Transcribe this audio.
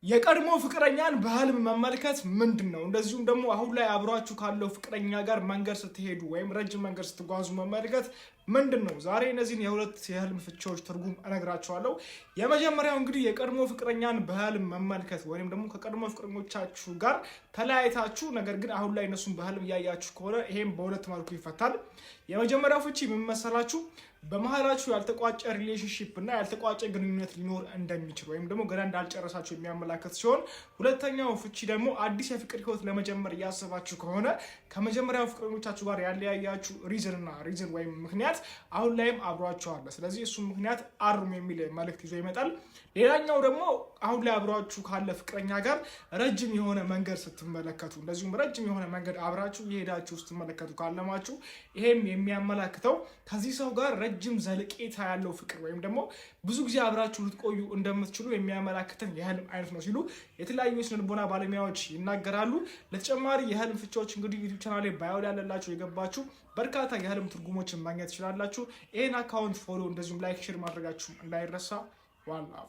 የቀድሞ ፍቅረኛን በህልም መመልከት ምንድነው? እንደዚሁም ደግሞ አሁን ላይ አብሯችሁ ካለው ፍቅረኛ ጋር መንገድ ስትሄዱ ወይም ረጅም መንገድ ስትጓዙ መመልከት ምንድነው? ዛሬ እነዚህን የሁለት የህልም ፍቺዎች ትርጉም እነግራችኋለሁ። የመጀመሪያው እንግዲህ የቀድሞ ፍቅረኛን በህልም መመልከት ወይም ደግሞ ከቀድሞ ፍቅረኞቻችሁ ጋር ተለያይታችሁ ነገር ግን አሁን ላይ እነሱን በህልም እያያችሁ ከሆነ ይሄም በሁለት መልኩ ይፈታል። የመጀመሪያው ፍቺ ምን መሰላችሁ? በመሃላችሁ ያልተቋጨ ሪሌሽንሺፕ እና ያልተቋጨ ግንኙነት ሊኖር እንደሚችል ወይም ደግሞ ገና እንዳልጨረሳችሁ የሚያመላክት ሲሆን፣ ሁለተኛው ፍቺ ደግሞ አዲስ የፍቅር ህይወት ለመጀመር እያሰባችሁ ከሆነ ከመጀመሪያው ፍቅረኞቻችሁ ጋር ያለያያችሁ ሪዝን ወይም ምክንያት አሁን ላይም አብሯችሁ አለ። ስለዚህ እሱ ምክንያት አርም የሚል መልእክት ይዞ ይመጣል። ሌላኛው ደግሞ አሁን ላይ አብሯችሁ ካለ ፍቅረኛ ጋር ረጅም የሆነ መንገድ ስትመለከቱ እንደዚሁም ረጅም የሆነ መንገድ አብራችሁ እየሄዳችሁ ስትመለከቱ ካለማችሁ ይሄም የሚያመላክተው ከዚህ ሰው ጋር ረጅም ዘለቄታ ያለው ፍቅር ወይም ደግሞ ብዙ ጊዜ አብራችሁ ልትቆዩ እንደምትችሉ የሚያመላክተን የህልም አይነት ነው ሲሉ የተለያዩ የስነ ልቦና ባለሙያዎች ይናገራሉ። ለተጨማሪ የህልም ፍቺዎች እንግዲህ ዩቲዩብ ቻናል ላይ ባዮ ላይ ያለላችሁ የገባችሁ በርካታ የህልም ትርጉሞችን ማግኘት ትችላላችሁ። ይሄን አካውንት ፎሎ እንደዚሁም ላይክ ሼር ማድረጋችሁ እንዳይረሳ። ዋን ላቭ